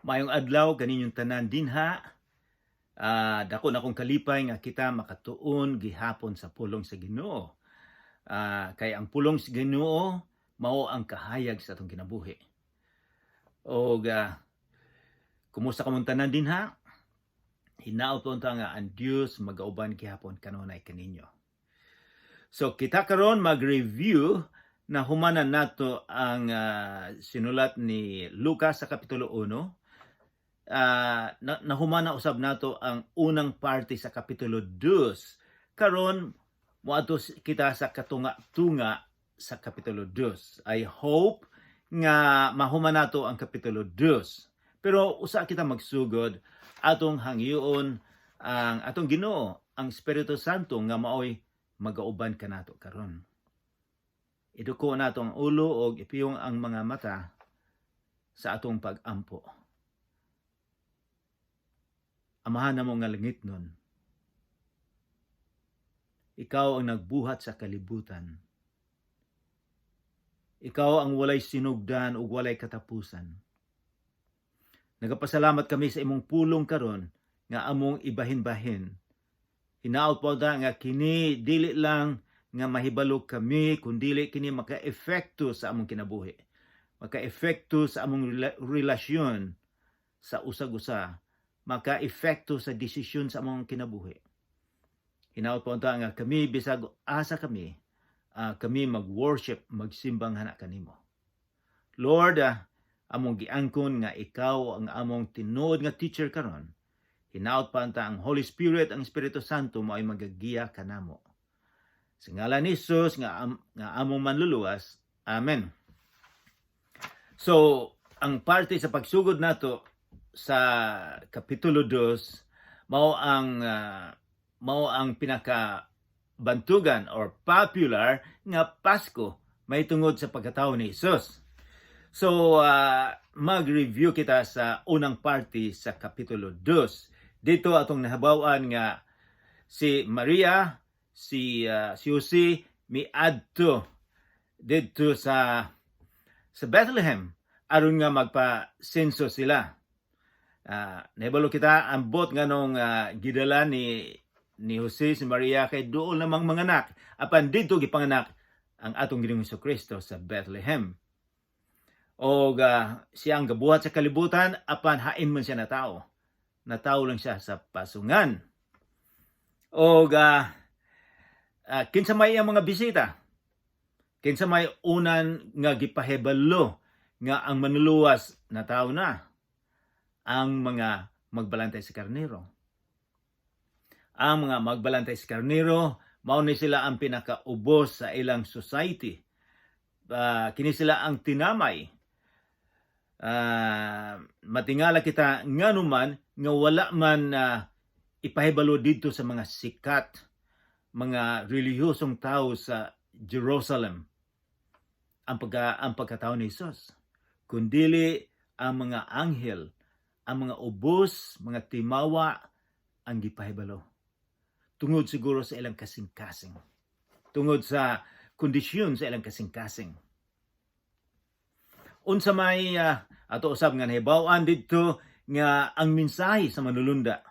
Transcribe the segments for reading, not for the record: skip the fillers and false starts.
Maayong adlaw kaninyong tanan dinha. Dako na akong kalipay nga kita makatuon gihapon sa pulong sa Ginoo. Kay ang pulong sa Ginoo mao ang kahayag sa atong kinabuhi. O kumusta ka mong tanan dinha? Hinaot po nga ang Dios magauban gihapon kanunay kaninyo. So kita karon mag-review na humanan nato ang sinulat ni Lucas sa kapitulo 1. Nahumana usab nato ang unang parte sa kapitulo 2. Karon moadto kita sa katunga-tunga sa kapitulo 2. I hope nga mahuman nato ang kapitulo 2. Pero usa kita magsugod atong hangyoon ang atong Ginoo, ang Espiritu Santo nga maoy magauban kanato karon. Iduko nato ang ulo og ipiyong ang mga mata sa atong pag-ampo. Amahan na mo nga langit nun. Ikaw ang nagbuhat sa kalibutan. Ikaw ang walay sinugdan ug walay katapusan. Nagapasalamat kami sa imong pulong karon nga among ibahin-bahin. Hinaot po nga kini dili lang nga mahibalo kami kundi kini maka-epekto sa among kinabuhi. Maka-epekto sa among relasyon sa usag-usa. Maka-epekto sa desisyon sa among kinabuhi. Hinaot po nga kami bisag asa kami mag-worship, magsimbang hana kanimo. Lord, among giangkon nga ikaw ang among tinuod nga teacher karon. Hinaot pa ang Holy Spirit, ang Espiritu Santo mo ay magagiya kanamo. Sa ngalan ni Jesus nga among manluluwas. Amen. So, ang parte sa pagsugod nato sa kapitulo 2 mao ang pinaka bantugan or popular nga Pasko may tungod sa pagkatao ni Jesus. So mag-review kita sa unang parte sa kapitulo 2. Dito atong nahabaw-an nga si Maria, si Jose miadto dito sa Bethlehem aron nga magpa-senso sila. Nahibalo kita ang bot nga nung gidala ni Jose si Maria kay doon namang manganak. Apan dito gipanganak ang atong Ginoong Jesucristo sa Bethlehem. O siyang gabuhat sa kalibutan apan hain man siya na tao. Natao lang siya sa pasungan. O kinsa may ang mga bisita. Kinsa may unan nga gipahibalo nga ang manluluwas na tao na. Ang mga magbalantay sa karnero. Ang mga magbalantay sa karnero, mao ni sila ang pinakaubos sa ilang society. Kini sila ang tinamay. Matingala kita nga naman nga wala man ipahibalo dito sa mga sikat, mga relihiyosong tao sa Jerusalem ang pagkatao ni Jesus. Kundili ang mga anghel, ang mga ubos, mga timawa ang gipahibalo. Tungod siguro sa ilang kasing-kasing. Tungod sa kondisyon sa ilang kasing-kasing. Unsa may ato usab nga nahibaw-an dito nga ang mensahe sa manulunda.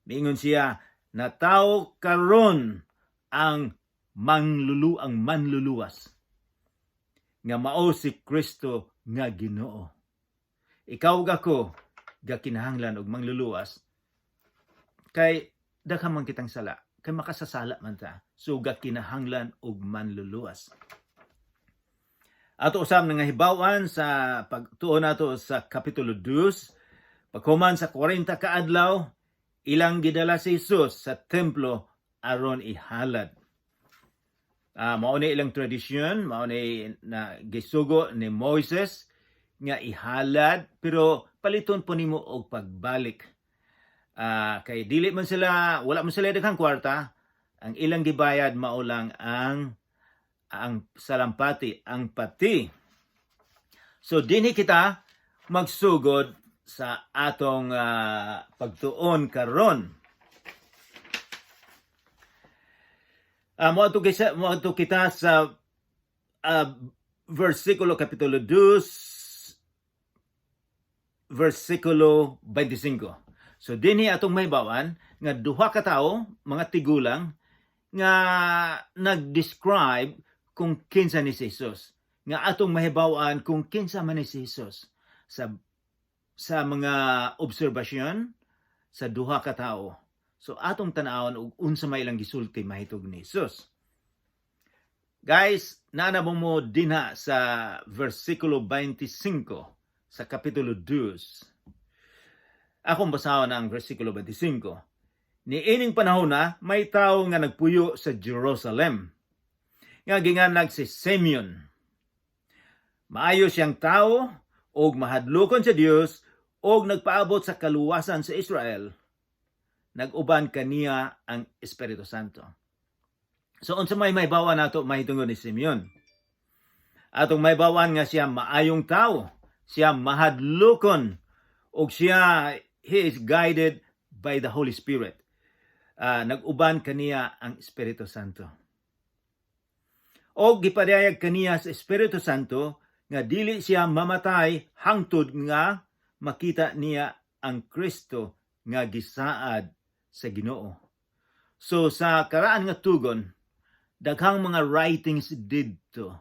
Miingon siya na tao karon ang manluluwas. Nga mao si Kristo nga Ginoo. Ikaw gako kinahanglan og mangluluwas kay daghan man kitang sala kay makasasala man ta so kinahanglan og manluluwas. Ato usab nga hibaw-an sa pagtuon nato sa kapitulo 2 paghuman sa 40 ka adlaw ilang gidala si Jesus sa templo aron ihalad. Mao ni ilang tradisyon, mao ni na gisugo ni Moses nga ihalad pero paliton po nimo og pagbalik. Kay dili man sila, wala man sila daghang kwarta, ang ilang gibayad mao lang ang salampati, ang pati. So dinhi kita magsugod sa atong pagtuon karon. Moadto kita sa versikulo kapitulo 2 versikulo 25. So dinhi atong mahibawan nga duha ka tawo, mga tigulang nga nag-describe kung kinsa ni si Jesus. Nga atong mahibawan kung kinsa man ni si Jesus sa mga obserbasyon sa duha ka tawo. So atong tan-awon og unsa may ilang gisulti mahitog ni Jesus. Guys, naanabong mo dinha sa versikulo 25 sa kapitulo 2. Akong basahon ang versikulo 25. Niining panahon na may tawo nga nagpuyo sa Jerusalem. Nga ginganag si Simeon. Maayo siyang tawo og mahadlokon sa Dios og nagpaabot sa kaluwasan sa Israel. Nag-uban kaniya ang Espiritu Santo. So unsa may bawan nato mahitungod ni Simeon. Atong maybawan nga siya maayong tawo, siya mahadlokon og siya he is guided by the Holy Spirit. Nag-uban kaniya ang Espiritu Santo. Og gipadayag kaniya sa Espiritu Santo nga dili siya mamatay hangtod nga makita niya ang Kristo nga gisaad sa Ginoo. So sa karaan nga tugon, daghang mga writings didto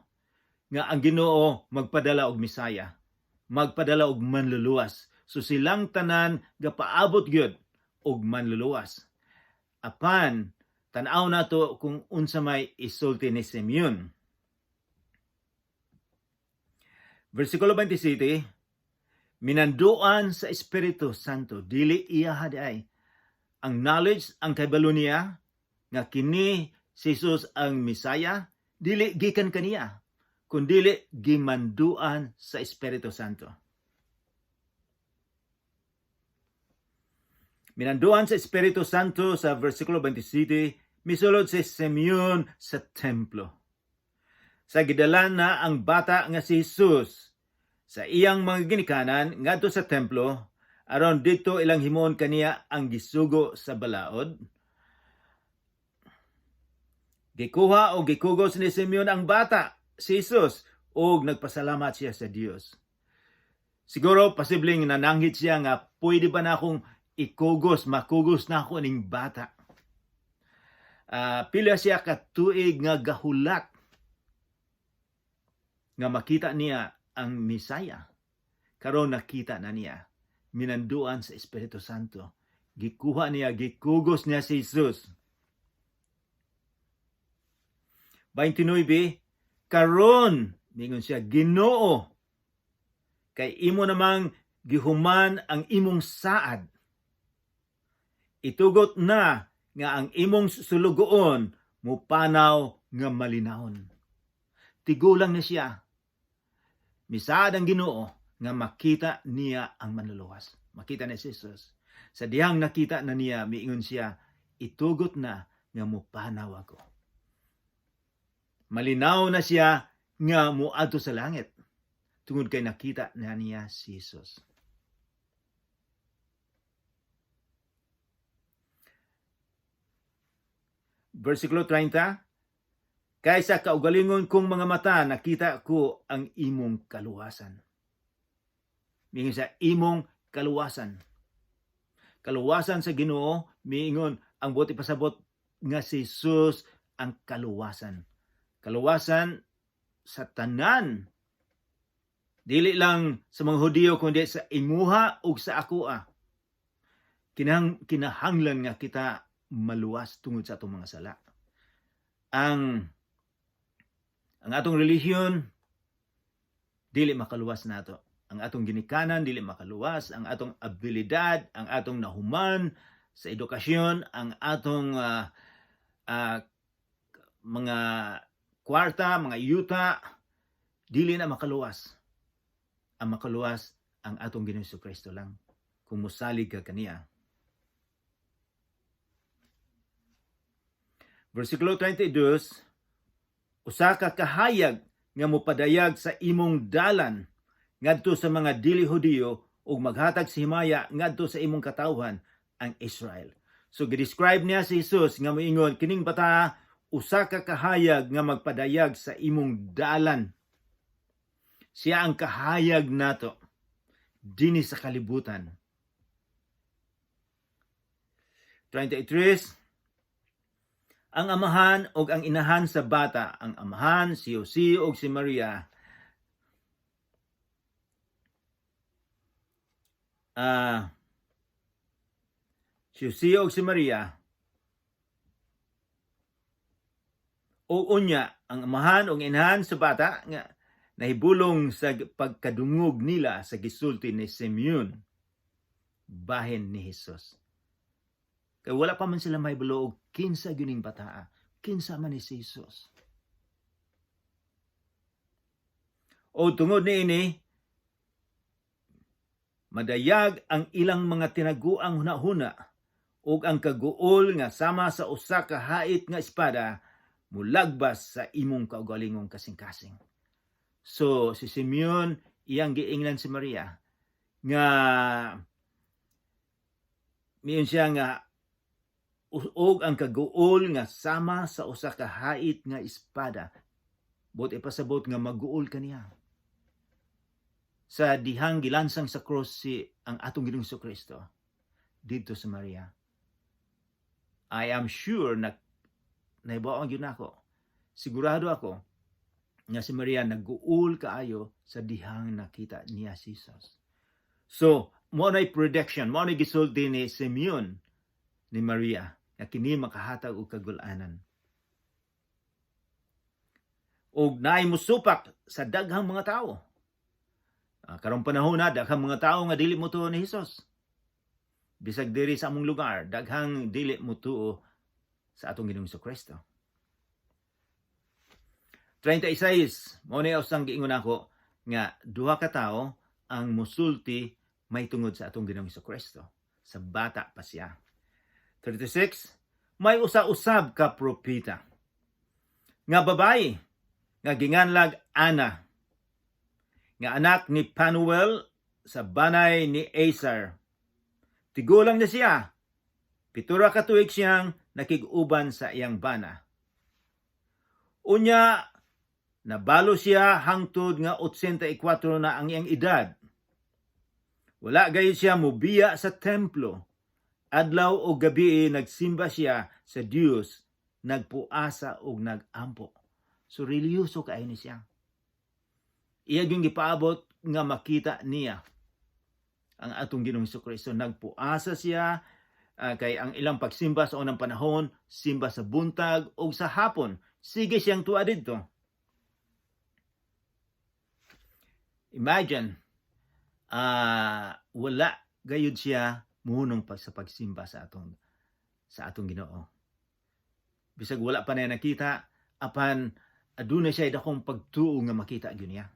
nga ang Ginoo magpadala og Misaya, magpadala og manluluwas. So silang tanan gapaabot gyud og manluluwas. Apan tan-aw nato kung unsa may isulti ni Simeon. Versikulo 27, minanduan sa Espiritu Santo, dili iya haday ang knowledge, ang kabalo niya nga kini si Jesus ang Misaya, dili gikan kaniya, kundili gimanduan sa Espiritu Santo. Minanduan sa Espiritu Santo sa versikulo 27, misulod si Simeon sa templo. Sa gidalan na ang bata nga si Jesus sa iyang mga ginikanan ngadto sa templo, aron dito ilang himon kaniya ang gisugo sa balaod. Gikuha o gikugos ni Simeon ang bata, si Jesus, og nagpasalamat siya sa Dios. Siguro posibleng nananghit siya nga pwede ba na akong makugos na ako ning bata. Pila siya katuig nga gahulat nga makita niya ang Misaya. Karon nakita na niya, minanduan sa Espiritu Santo. Gikuha niya, gikugos niya si Jesus. 29, karon, mingon siya, Ginoo, kay imo namang gihuman ang imong saad. Itugot na nga ang imong sulugoon mupanaw nga malinahon. Tigulang na siya. Misaad ang Ginoo nga makita niya ang manluluwas. Makita ni Jesus. Sa dihang nakita na niya, miingon siya, itugot na nga mupanaw ako. Malinaw na siya nga muadto sa langit. Tungod kay nakita na niya si Jesus. Versikulo 30, kaysa kaugalingon kong mga mata, nakita ko ang imong kaluwasan. Miingon sa imong kaluwasan. Kaluwasan sa Ginoo, miingon ang buti pasabot nga si Jesus ang kaluwasan. Kaluwasan sa tanan. Dili lang sa mga Hudiyo, kundi sa imuha ug sa akoa. Kinahanglan nga kita maluwas tungod sa atong mga sala. Ang atong relihiyon dili makaluwas nato. Ang atong ginikanan dili makaluwas, ang atong abilidad, ang atong nahuman sa edukasyon, ang atong mga kwarta, mga yuta, dili na makaluwas. Ang makaluwas ang atong Ginoong Jesucristo lang kung musalig ka kaniya. Versikulo 32, usa ka kahayag nga mopadayag sa imong dalan ngadto sa mga dili Hudiyo ug maghatag sa himaya ngadto sa imong katawhan ang Israel. So gidescribe niya si Jesus nga moingon kining bata usa ka kahayag nga magpadayag sa imong dalan. Siya ang kahayag nato. dinhi sa kalibutan. 23. Ang amahan o ang inahan sa bata, ang amahan, si Jose o si Maria, si Jose o si Maria, o unya, ang amahan o inahan sa bata, nga nahibulong sa pagkadungog nila sa gisulti ni Simeon, bahin ni Jesus. Kaya wala pa man sila may bulo, kinsa gining bataa, kinsa man ni si Jesus. O tungod ni ini, madayag ang ilang mga tinaguang hunahuna ug ang kaguol nga sama sa usa ka hait nga espada mulagbas sa imong kaugalingong kasing-kasing. So si Simeon iyang giingnan si Maria nga miyon siya nga og ang kaguol nga sama sa usa ka hait nga espada. Bot ipasabot nga maguol kaniya. Sa dihang gilansang sa cross si ang atong Ginoong Jesucristo dito sa Maria. I am sure na naibaon gyud nako. Sigurado ako nga si Maria naguol kaayo sa dihang nakita niya si Jesus. So, mo nay prediction, mo nay gisulti ni Simeon ni Maria na kini makahatag og kagul-anan. Og naay musupak sa daghang mga tawo. Karong panahon na daghang mga tawo nga dili motuo ni Jesus. Bisag diri sa among lugar, daghang dili motuo sa atong Ginoong Jesucristo. 36, mo ni usang giingon ako nga duha ka tawo ang musulti may tungod sa atong Ginoong Jesucristo. Sa bata pa siya. 36, may usa-usab ka propeta nga babae nga ginganlag Ana, nga anak ni Panuel sa banay ni Aser. Tigulang na siya. 7 ka tuig siyang nakig-uban sa iyang bana. Unya, nabalo siya hangtod nga 84 na ang iyang edad. Wala gayud siya mobiya sa templo. Adlaw o gabi nagsimba siya sa Dios, nagpuasa og nagampo. So reliyoso kaayo ni siya. Iya gyud gipaabot nga makita niya ang atong Ginoong Jesucristo. Nagpuasa siya kay ang ilang pagsimba sa unang panahon, simba sa buntag o sa hapon. Sige siyang tuwa didto. Imagine, wala gayud siya muhunong sa pagsimba sa atong Ginoo. Bisag wala pa na nakita, apan aduna siya dakong pagtuo nga makita gyud niya.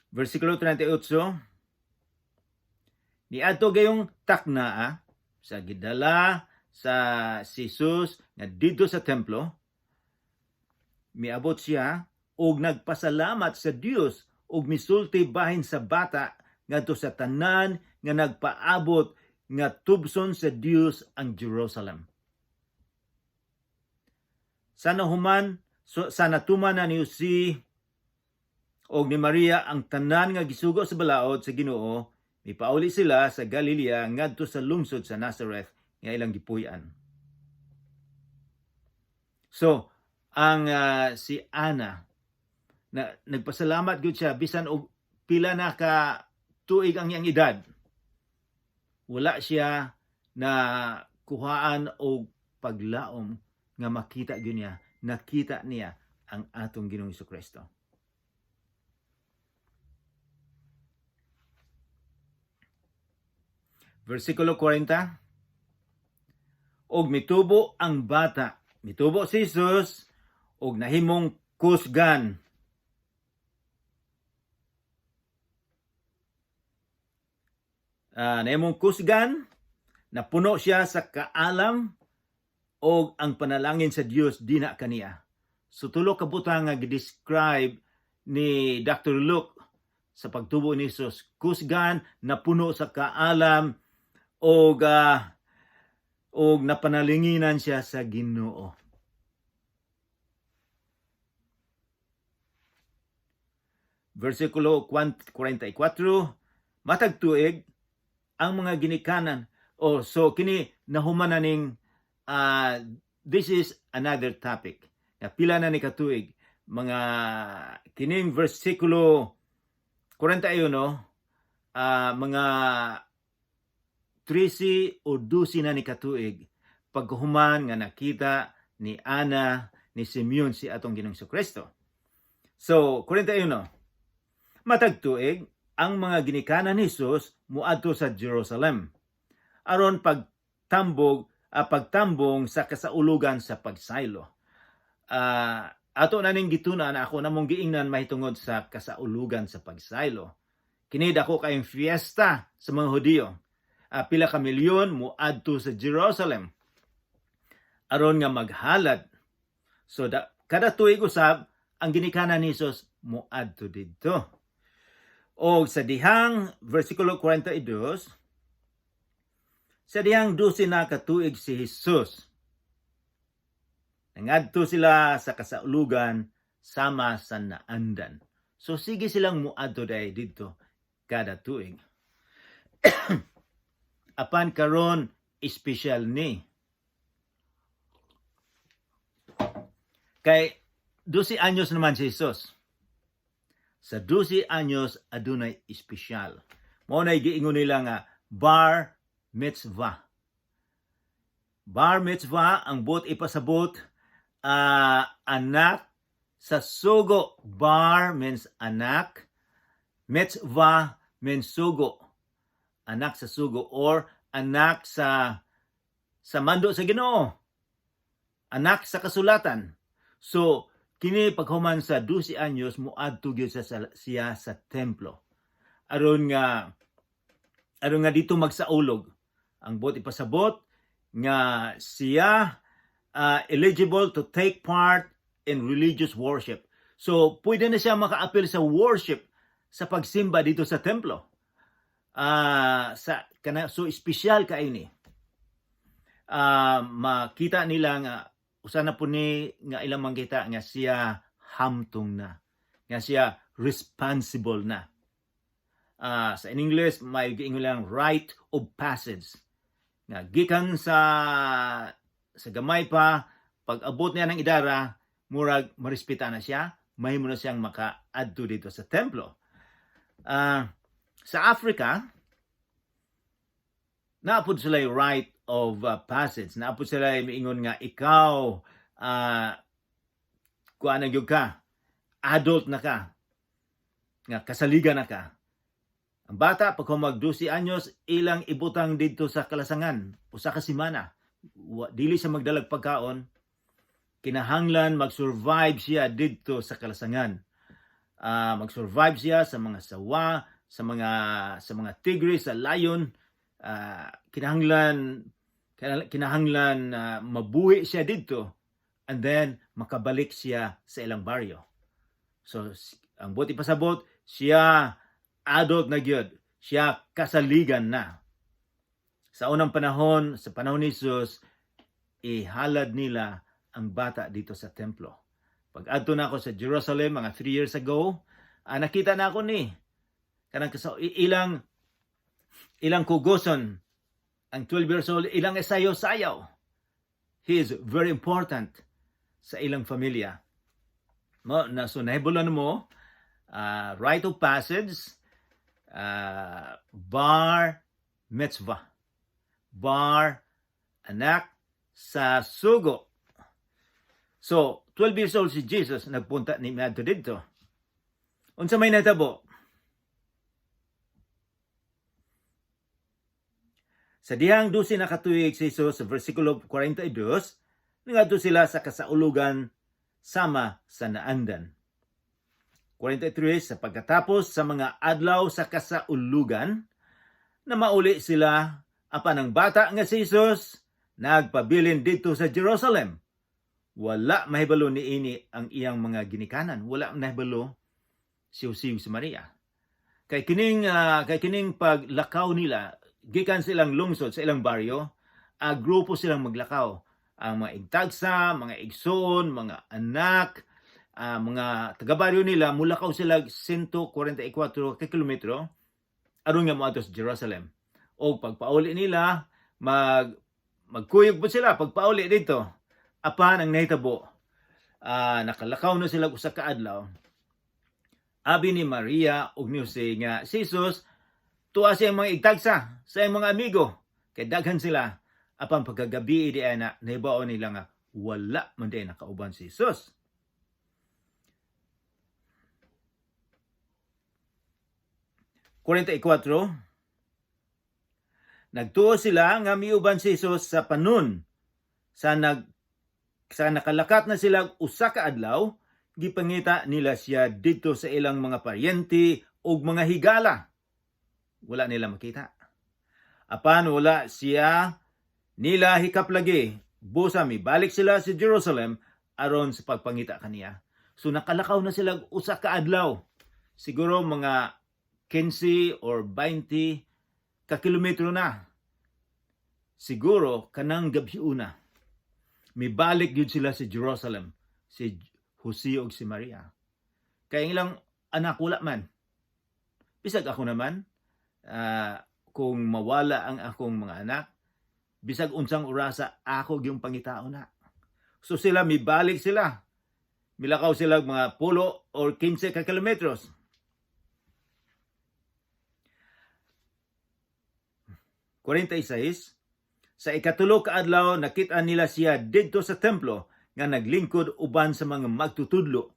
Versikulo 38, niadto gayong taknaa sa gidala sa Jesus nga didto sa templo, miabot siya og nagpasalamat sa Dios og misulti bahin sa bata ngadto sa tanan nga nagpaabot nga tubson sa Dios ang Jerusalem. Sa natuman na ni Jose og ni Maria ang tanan nga gisugo sa balaod sa Ginoo, mipauli sila sa Galilea ngadto sa lungsod sa Nazareth nga ilang gipuy-an. So, ang si Ana na nagpasalamat gyud siya bisan og pila na ka tuig ang iyang edad. Wala siya na kuhaan og paglaom nga makita gyud niya, nakita niya ang atong Ginoong Jesucristo. Versikulo 40, og mitubo ang bata, mitubo si Jesus, og nahimong kusgan. Nahimong kusgan, napuno siya sa kaalam, og ang panalangin sa Dios dina kaniya. So tulo ka butang nga gi-describe ni Dr. Luke sa pagtubo ni Jesus. Kusgan, napuno sa kaalam, og napanalinginan siya sa Ginoo. versikulo 44, matag tuig ang mga ginikanan. So kini nahumananing this is another topic. Pila na ni katuig mga kining versikulo 41 mga 13 o 12 na ni katuig paghuman nga nakita ni Ana ni Simeon si atong Ginoong Kristo. So 41 matag tuig ang mga ginikanan ni Jesus muadto sa Jerusalem aron pagtambong sa kasaulugan sa pagsaylo. Ato na ning gitunan ako namong giingnan mahitungod sa kasaulugan sa pagsaylo. Kini dako kayong fiesta sa mga Hudiyo. Pila ka milyon muadto sa Jerusalem aron nga maghalad. So kada tuig usab ang ginikanan ni Jesus muadto didto. O sa dihang versikulo 42, sa dihang 12 na katuig si Jesus, nangadto sila sa kasaulugan sama sa naandan. So sige silang muadto day dito kada tuig. Apan karon espesyal ni. Kay 12 anyos naman si Jesus. Sa 12 anyos adunay espesyal. Mao nay giingon nila nga bar mitzvah. Bar mitzvah ang buot ipasabot anak sa sugo. Bar means anak. Mitzvah means sugo. Anak sa sugo or anak sa mando sa Ginoo. Anak sa kasulatan. So kini paghuman sa 12 anyos muadto gyud siya sa templo. Aron nga dito magsaulog. Ang buot ipasabot nga siya eligible to take part in religious worship. So pwede na siya maka-appeal sa worship sa pagsimba dito sa templo. So espesyal kay ni. Makita nila nga usa na po ni nga ilang manggita nga siya hamtong na. Nga siya responsible na. Sa in English, may giingon lang rite of passage. Nga gikan sa gamay pa, pag abot niya ng idara, murag marispita na siya, mahimo na siyang maka-adto dito sa templo. Sa Africa, naapod sila yung rite of passage. Naapod sila miingon nga ikaw kuan na gyud ka, adult na ka, nga kasaligan na ka. Ang bata pag mag 12 anyos ilang ibutang dito sa kalasangan usa ka semana. Dili siya magdalag pagkaon, kinahanglan mag-survive siya dito sa kalasangan. Mag-survive siya sa mga sawa, sa mga tigre, sa lion. Kinahanglan mabuhi siya dito and then makabalik siya sa ilang baryo. So ang buti pasabot siya adult na gyud, siya kasaligan na. Sa unang panahon, sa panahon ni Jesus, ihalad nila ang bata dito sa templo. Pag adto na ako sa Jerusalem mga 3 years ago, nakita na ako ni kanang ilang kugoson ang 12 years old, ilang sayaw-sayaw. He is very important sa ilang familia. So nahibulan mo, rite of passage, bar mitzvah. Bar anak sa sugo. So 12 years old si Jesus, nagpunta ni Madto dito. Unsa may natabo? Sa dihang 12 na katuig si Jesus sa versikulo 42, nangadto sila sa kasaulugan sama sa naandan. 43, sa pagkatapos sa mga adlaw sa kasaulugan, na mauli sila apan ang bata nga si Jesus nagpabilin dito sa Jerusalem. Wala mahibalo ni ini ang iyang mga ginikanan. Wala mahibalo siw-siw si Maria. Kay kining paglakaw nila, gikan silang lungsod sa ilang baryo, grupo silang maglakaw. Ang mga igtagsa, mga igsoon, mga anak, mga taga-baryo nila, mulakaw sila 144 ka kilometro aron nga moadto sa Jerusalem. O pagpauli nila, magkuyog po sila pagpauli dito. Apan ang nahitabo, nakalakaw na sila usa ka adlaw. Abi ni Maria ug ni Jose nga si Jesus tuwa siyang mga igtagsa sa iyang mga amigo. Kay daghan sila. Apan pagkagabi di ana nahibaw nila nga wala man di nakauban si Jesus. Nagtuo sila nga miuban si Jesus sa panon. Sa nakalakat na sila usa ka adlaw, gipangita nila siya dito sa ilang mga paryente ug mga higala. Wala nila makita. Apan wala siya nila hikaplagi. Busa mibalik sila sa Jerusalem aron sa pagpangita kaniya. So nakalakaw na sila usa ka adlaw. Siguro mga 15 or 20 ka kilometro na. Siguro kanang gabi una. Mibalik yun sila sa Jerusalem. Si Jose ug si Maria. Kaya ilang anak wala man. Bisag ako naman, kung mawala ang akong mga anak, bisag unsang orasa ako yung pangitao na. So sila, mibalik sila. Milakaw sila mga 10 or 15 ka kilometros. Sa ikatulo ka adlaw, nakita nila siya didto sa templo nga naglingkod uban sa mga magtutudlo.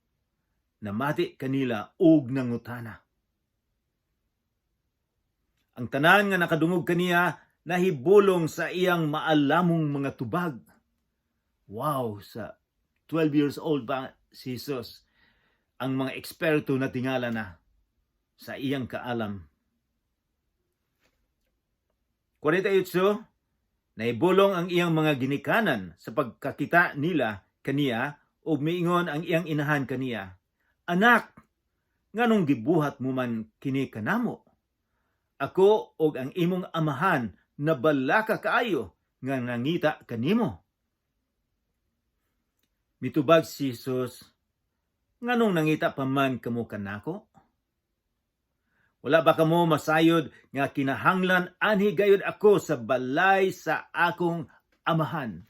Namati kanila og nangutana. Ang tanan nga nakadungog kaniya nahibulong sa iyang maalamong mga tubag. Wow, sa 12 years old ba si Jesus? Ang mga eksperto na tingala na sa iyang kaalam. 48, nahibulong ang iyang mga ginikanan sa pagkakita nila kaniya o miingon ang iyang inahan kaniya, "Anak, nganong gibuhat mo man kini kanamo? Ako og ang imong amahan nabalaka kaayo nga nangita kanimo." Mitubag si Jesus, "Nganong nangita pa man kamo kanako? Wala ba kamo masayod nga kinahanglan anhi gayud ako sa balay sa akong amahan?"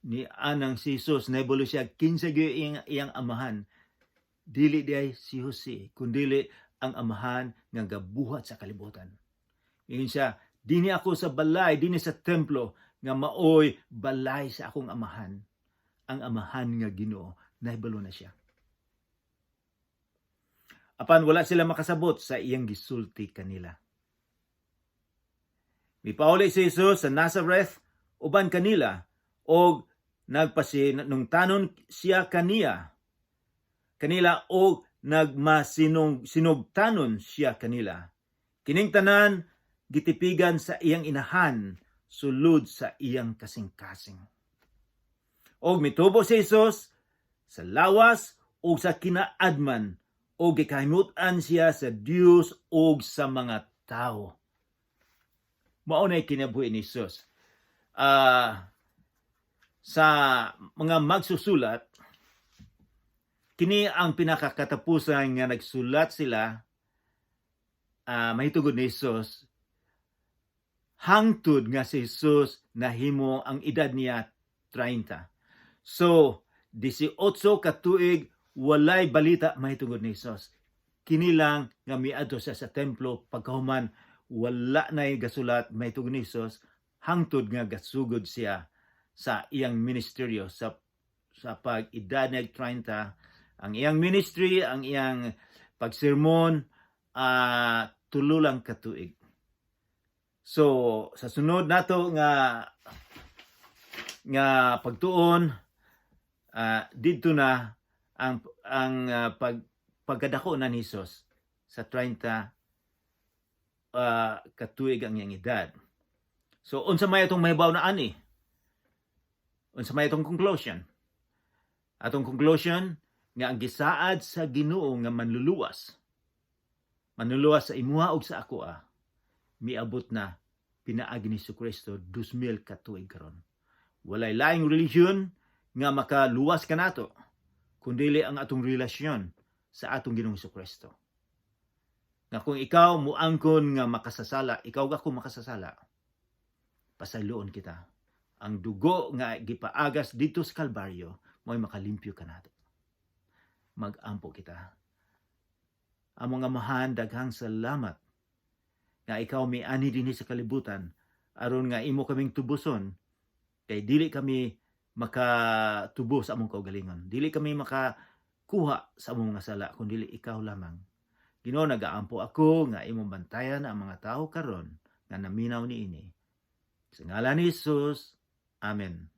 Ni anang si Jesus nahibulo siya 15 iyang amahan. Dili diay si Jose, kundili ang amahan nga gabuhat sa kalibutan. Ingon siya, "Dini ako sa balay, dini sa templo nga maoy balay sa akong amahan." Ang amahan nga Ginoo, nahibalo na siya. Apan wala sila makasabot sa iyang gisulti kanila. Mipauli si Jesus sa Nazareth uban kanila og nagpasinungtanon siya kanila og nagmasinugtanon siya kanila. Kining tanan gitipigan sa iyang inahan sulod sa iyang kasing-kasing. Og mitubo si Jesus sa lawas o sa kinaadman o gikahimutan siya sa Dios o sa mga tao. Mao nay kinabuhi ni Jesus. Sa mga magsusulat, kini ang pinakakatapusan nga nagsulat sila, mahitugod ni Jesus, hangtod nga si Jesus nahimo ang edad niya 30. So, 18 ka tuig, walay balita mahitungod ni Jesus. Kini lang nga miadto siya sa templo pagkahuman wala nay gasulat mahitungod ni Jesus hangtod nga gasugod siya sa iyang ministeryo sa pag-edad niya 30. Ang iyang ministry, ang iyang pagsermon, tulo lang ka tuig. So sa sunod nato nga pagtuon, didto na ang pagkadako na ni Jesus sa 30 katuig ang iyang edad. So unsa may atong mahibaw na ani? Unsa may atong conclusion? Atong conclusion nga ang gisaad sa Ginoo nga manluluwas sa imuha ug sa ako miabot na pinaagi ni Jesucristo 2000 katuig karon. Walay laing religion nga makaluwas kanato kundili ang atong relasyon sa atong Ginoong Kristo. Nga kung ikaw muangkon nga makasasala, ikaw ako makasasala, pasayloon kita. Ang dugo nga gipaagas dito sa Kalbaryo, mo'y makalimpyo ka nato. Mag-ampo kita. Amo nga mahan, daghang salamat nga ikaw may ani dinhi sa kalibutan, aron nga imo kaming tubuson, kay dili kami makatubo sa among kaugalingon. Dili kami makakuha sa among mga sala, kundi ikaw lamang. Ginoo, nagaampo ako nga imong bantayan ang mga tao karon nga naminaw niini. Sa ngalan ni Jesus, Amen.